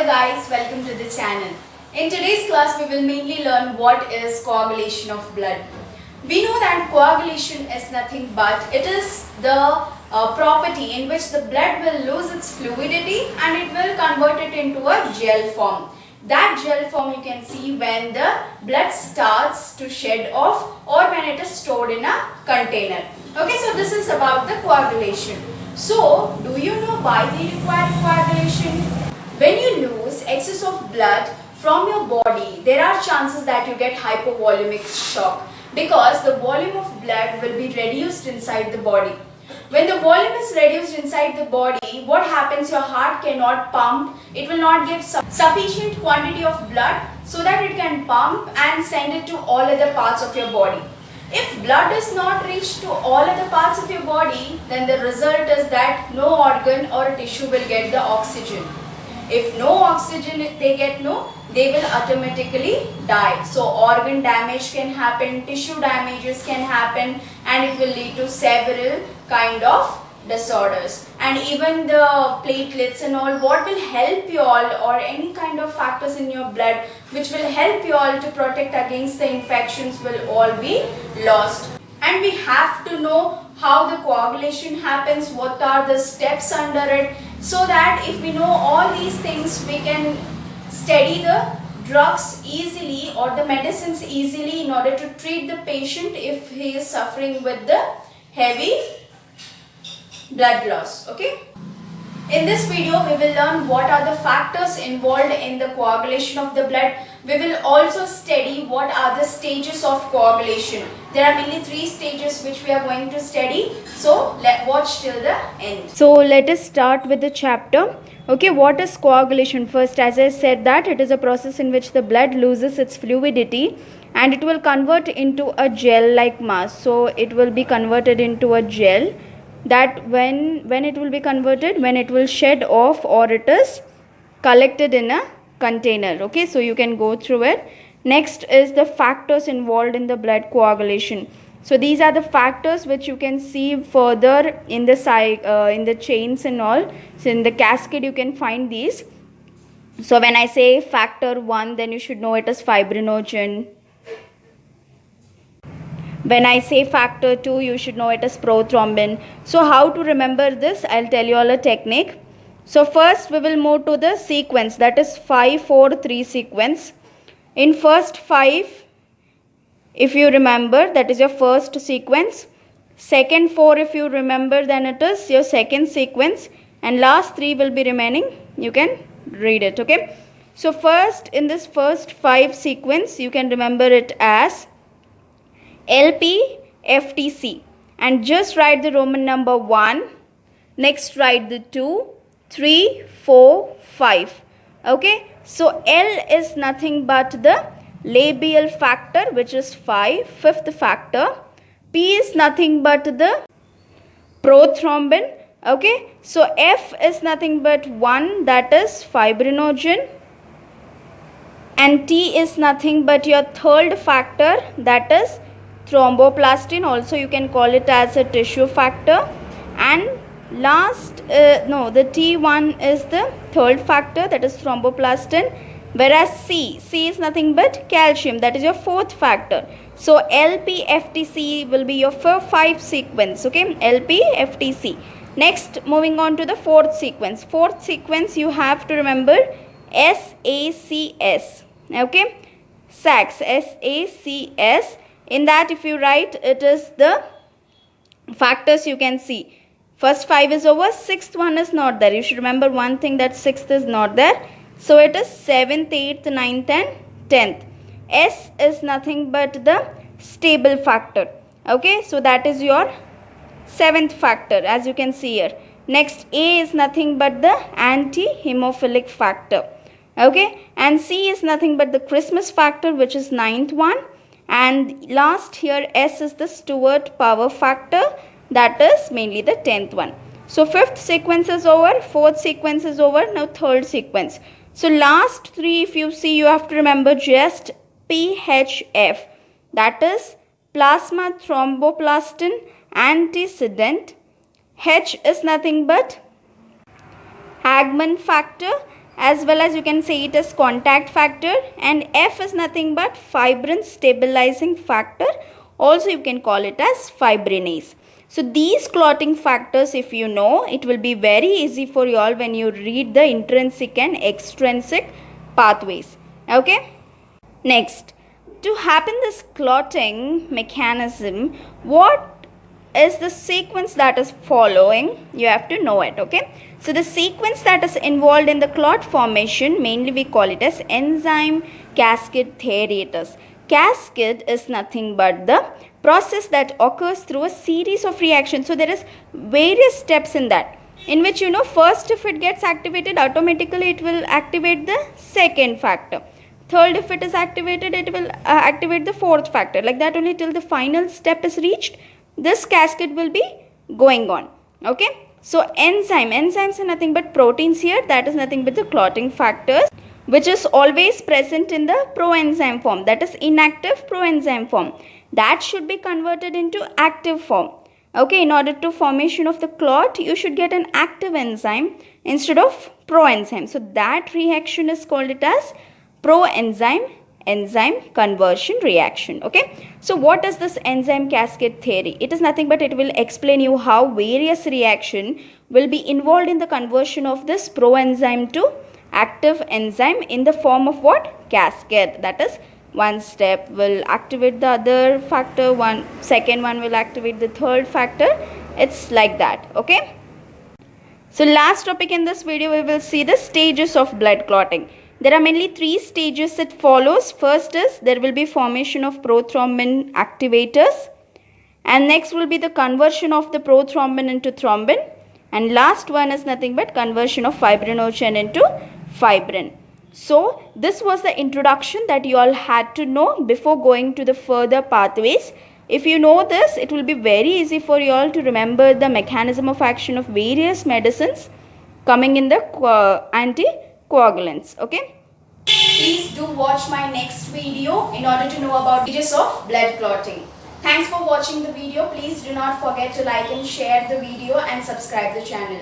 Hello guys, welcome to the channel. In today's class we will mainly learn what is coagulation of blood. We know that coagulation is nothing but it is the property in which the blood will lose its fluidity and it will convert it into a gel form. That gel form you can see when the blood starts to shed off or when it is stored in a container. Okay, so this is about the coagulation. So, do you know why we require coagulation? When you lose excess of blood from your body, there are chances that you get hypovolemic shock because the volume of blood will be reduced inside the body. When the volume is reduced inside the body, what happens? Your heart cannot pump, it will not give sufficient quantity of blood so that it can pump and send it to all other parts of your body. If blood does not reach to all other parts of your body, then the result is that no organ or tissue will get the oxygen. If no oxygen they will automatically die. So organ damage can happen, tissue damages can happen, and it will lead to several kind of disorders. And even the platelets and all, what will help you all, or any kind of factors in your blood which will help you all to protect against the infections, will all be lost. And we have to know how the coagulation happens, what are the steps under it, so that if we know all these things, we can study the drugs easily or the medicines easily in order to treat the patient if he is suffering with the heavy blood loss. Okay. In this video, we will learn what are the factors involved in the coagulation of the blood. We will also study what are the stages of coagulation. There are mainly 3 stages which we are going to study. So, watch till the end. So, let us start with the chapter. Okay, what is coagulation? First, as I said, that it is a process in which the blood loses its fluidity and it will convert into a gel-like mass. So, it will be converted into a gel. That when it will be converted, when it will shed off or it is collected in a container. Okay, so you can go through it. Next is the factors involved in the blood coagulation. So these are the factors which you can see further in the chains and all. So in the cascade you can find these. So when I say factor 1, then you should know it is fibrinogen. When I say factor 2, you should know it is prothrombin. So how to remember this? I'll tell you all a technique. So first we will move to the sequence, that is 5-4-3 sequence. In first 5, if you remember, that is your first sequence. Second 4, if you remember, then it is your second sequence. And last 3 will be remaining. You can read it, okay? So first, in this first 5 sequence, you can remember it as LP, FTC, and just write the Roman number 1, next write the 2, 3, 4, 5. Okay, so L is nothing but the labial factor, which is 5, fifth factor. P is nothing but the prothrombin. Okay, so F is nothing but 1, that is fibrinogen, and T is nothing but your third factor, that is thromboplastin. Also you can call it as a tissue factor. And last the T1 is the third factor, that is thromboplastin, whereas C is nothing but calcium, that is your fourth factor. So LP, FTC will be your 5 sequence. Okay, LP, FTC. Next, moving on to the fourth sequence. Fourth sequence you have to remember SACS. Okay, SACS, SACS. In that, if you write, it is the factors you can see. First 5 is over, 6th one is not there. You should remember one thing, that 6th is not there. So it is 7th, 8th, 9th and 10th. S is nothing but the stable factor. Okay, so that is your 7th factor, as you can see here. Next, A is nothing but the anti-hemophilic factor. Okay, and C is nothing but the Christmas factor, which is 9th one. And last here, S is the Stewart power factor, that is mainly the 10th one. So 5th sequence is over, 4th sequence is over, now 3rd sequence. So last 3, if you see, you have to remember just PHF, that is plasma thromboplastin antecedent. H is nothing but Hagman factor, as well as you can say it as contact factor, and F is nothing but fibrin stabilizing factor, also you can call it as fibrinase. So these clotting factors, if you know, it will be very easy for you all when you read the intrinsic and extrinsic pathways. Okay. Next, to happen this clotting mechanism, what is the sequence that is following? You have to know it. Okay. So the sequence that is involved in the clot formation, mainly we call it as enzyme cascade theriatus. Cascade is nothing but the process that occurs through a series of reactions. So there is various steps in that, in which you know, first if it gets activated, automatically it will activate the second factor. Third, if it is activated, it will activate the fourth factor. Like that only till the final step is reached, this cascade will be going on. Okay. So enzymes are nothing but proteins here, that is nothing but the clotting factors, which is always present in the proenzyme form, that is inactive proenzyme form. That should be converted into active form. Okay, in order to formation of the clot, you should get an active enzyme instead of proenzyme. So that reaction is called it as proenzyme enzyme conversion reaction. Okay, so what is this enzyme cascade theory? It is nothing but it will explain you how various reaction will be involved in the conversion of this proenzyme to active enzyme in the form of what? Cascade. That is, one step will activate the other factor, second one will activate the third factor. It's like that. Okay. So last topic in this video, we will see the stages of blood clotting. There are mainly 3 stages it follows. First is there will be formation of prothrombin activators, and next will be the conversion of the prothrombin into thrombin, and last one is nothing but conversion of fibrinogen into fibrin. So this was the introduction that you all had to know before going to the further pathways. If you know this, it will be very easy for you all to remember the mechanism of action of various medicines coming in the anticoagulants. Okay. Please do watch my next video in order to know about stages of blood clotting. Thanks for watching the video. Please do not forget to like and share the video and subscribe the channel.